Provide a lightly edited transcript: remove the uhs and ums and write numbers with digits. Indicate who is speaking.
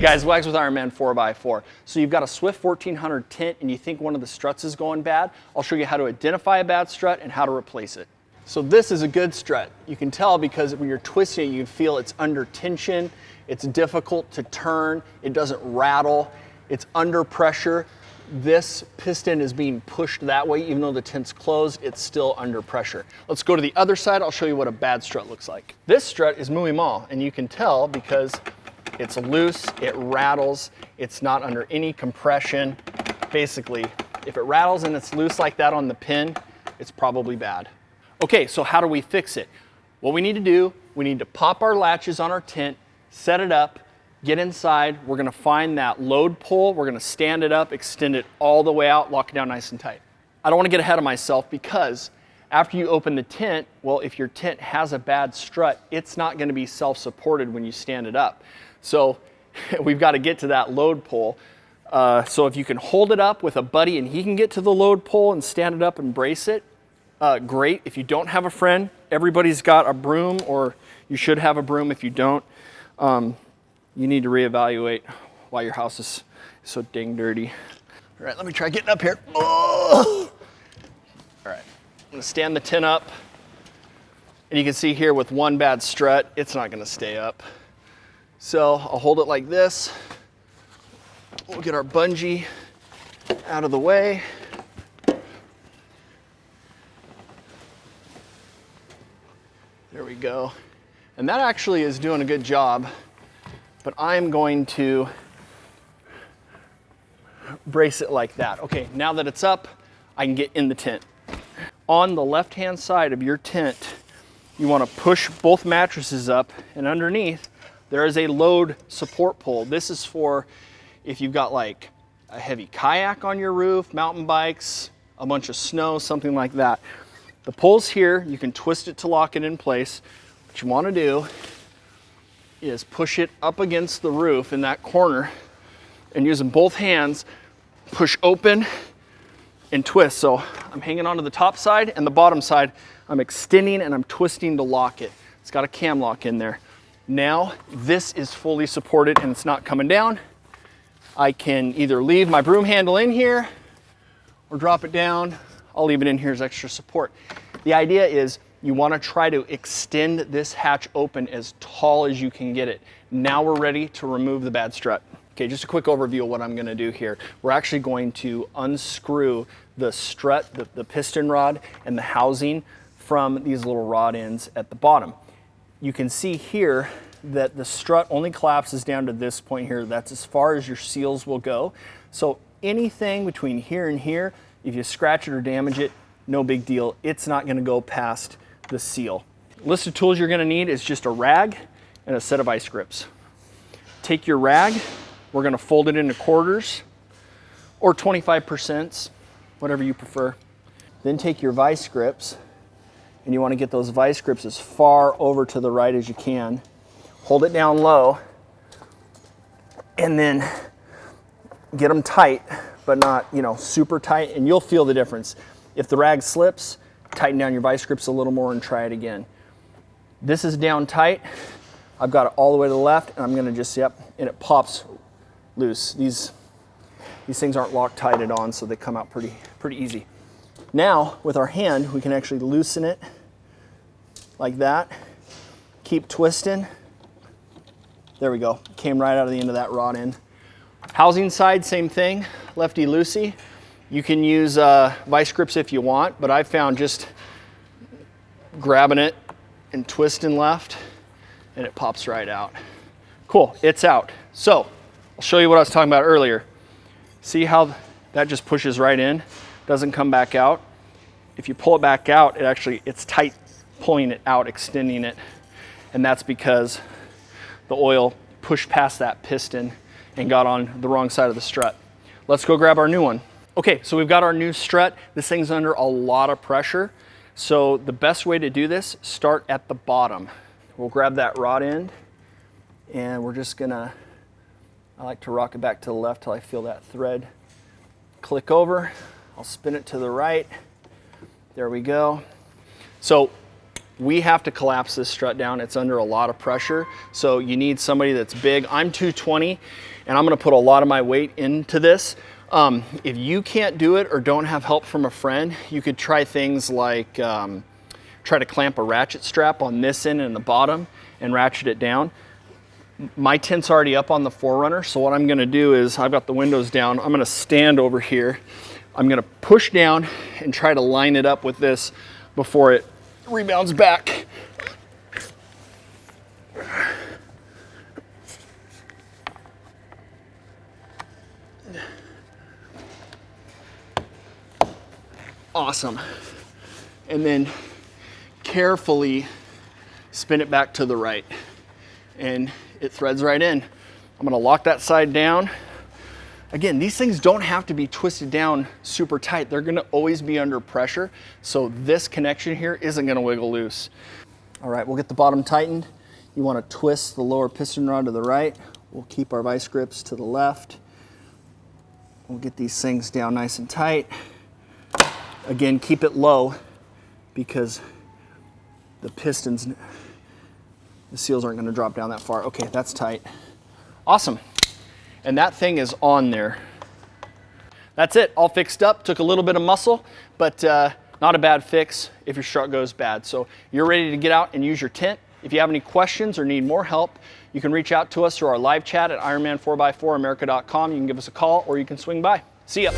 Speaker 1: Hey guys, Wags with Ironman 4x4. So you've got a Swift 1400 tent and you think one of the struts is going bad. I'll show you how to identify a bad strut and how to replace it. So this is a good strut. You can tell because when you're twisting it, you feel it's under tension. It's difficult to turn. It doesn't rattle. It's under pressure. This piston is being pushed that way. Even though the tent's closed, it's still under pressure. Let's go to the other side. I'll show you what a bad strut looks like. This strut is muy mal, and you can tell because it's loose, it rattles, it's not under any compression. Basically, if it rattles and it's loose like that on the pin, it's probably bad. Okay, so how do we fix it? What we need to do, we need to pop our latches on our tent, set it up, get inside. We're gonna find that load pole. We're gonna stand it up, extend it all the way out, lock it down nice and tight. I don't wanna get ahead of myself because after you open the tent, well, if your tent has a bad strut, it's not gonna be self-supported when you stand it up. So we've got to get to that load pole. So if you can hold it up with a buddy and he can get to the load pole and stand it up and brace it, great. If you don't have a friend, everybody's got a broom, or you should have a broom. If you don't, you need to reevaluate why your house is so dang dirty. All right, let me try getting up here. Oh! All right, I'm gonna stand the tent up. And you can see here with one bad strut, it's not gonna stay up. So I'll hold it like this. We'll get our bungee out of the way. There we go. And that actually is doing a good job, but I'm going to brace it like that. Okay, now that it's up, I can get in the tent. On the left-hand side of your tent, you want to push both mattresses up, and underneath, there is a load support pole. This is for if you've got like a heavy kayak on your roof, mountain bikes, a bunch of snow, something like that. The pole's here, you can twist it to lock it in place. What you want to do is push it up against the roof in that corner and using both hands, push open and twist. So I'm hanging onto the top side and the bottom side. I'm extending and I'm twisting to lock it. It's got a cam lock in there. Now this is fully supported and it's not coming down. I can either leave my broom handle in here or drop it down. I'll leave it in here as extra support. The idea is you want to try to extend this hatch open as tall as you can get it. Now we're ready to remove the bad strut. Okay, just a quick overview of what I'm going to do here. We're actually going to unscrew the strut, the piston rod, and the housing from these little rod ends at the bottom. You can see here that the strut only collapses down to this point here. That's as far as your seals will go. So anything between here and here, if you scratch it or damage it, no big deal. It's not gonna go past the seal. List of tools you're gonna need is just a rag and a set of vice grips. Take your rag, we're gonna fold it into quarters or 25%, whatever you prefer. Then take your vice grips, and you want to get those vice grips as far over to the right as you can. Hold it down low, and then get them tight, but not, super tight, and you'll feel the difference. If the rag slips, tighten down your vice grips a little more and try it again. This is down tight. I've got it all the way to the left, and I'm gonna just, and it pops loose. These things aren't Loctited on, so they come out pretty easy. Now, with our hand, we can actually loosen it like that. Keep twisting. There we go. Came right out of the end of that rod end. Housing side, same thing, lefty-loosey. You can use vice grips if you want, but I found just grabbing it and twisting left, and it pops right out. Cool, it's out. So, I'll show you what I was talking about earlier. See how that just pushes right in? Doesn't come back out. If you pull it back out, it's tight pulling it out, extending it. And that's because the oil pushed past that piston and got on the wrong side of the strut. Let's go grab our new one. Okay, so we've got our new strut. This thing's under a lot of pressure. So the best way to do this, start at the bottom. We'll grab that rod end and we're just gonna, I like to rock it back to the left till I feel that thread click over. I'll spin it to the right. There we go. So we have to collapse this strut down. It's under a lot of pressure, so you need somebody that's big. I'm 220, and I'm gonna put a lot of my weight into this. If you can't do it or don't have help from a friend, you could try things like try to clamp a ratchet strap on this end and the bottom and ratchet it down. My tent's already up on the 4Runner, so what I'm gonna do is, I've got the windows down, I'm gonna stand over here, I'm gonna push down and try to line it up with this before it rebounds back. Awesome. And then carefully spin it back to the right, and it threads right in. I'm gonna lock that side down. Again, these things don't have to be twisted down super tight. They're gonna always be under pressure, so this connection here isn't gonna wiggle loose. All right, we'll get the bottom tightened. You wanna twist the lower piston rod to the right. We'll keep our vice grips to the left. We'll get these things down nice and tight. Again, keep it low because the pistons, the seals aren't gonna drop down that far. Okay, that's tight. Awesome. And that thing is on there. That's it, all fixed up. Took a little bit of muscle, but not a bad fix if your strut goes bad. So you're ready to get out and use your tent. If you have any questions or need more help, you can reach out to us through our live chat at Ironman4x4America.com. You can give us a call or you can swing by. See ya.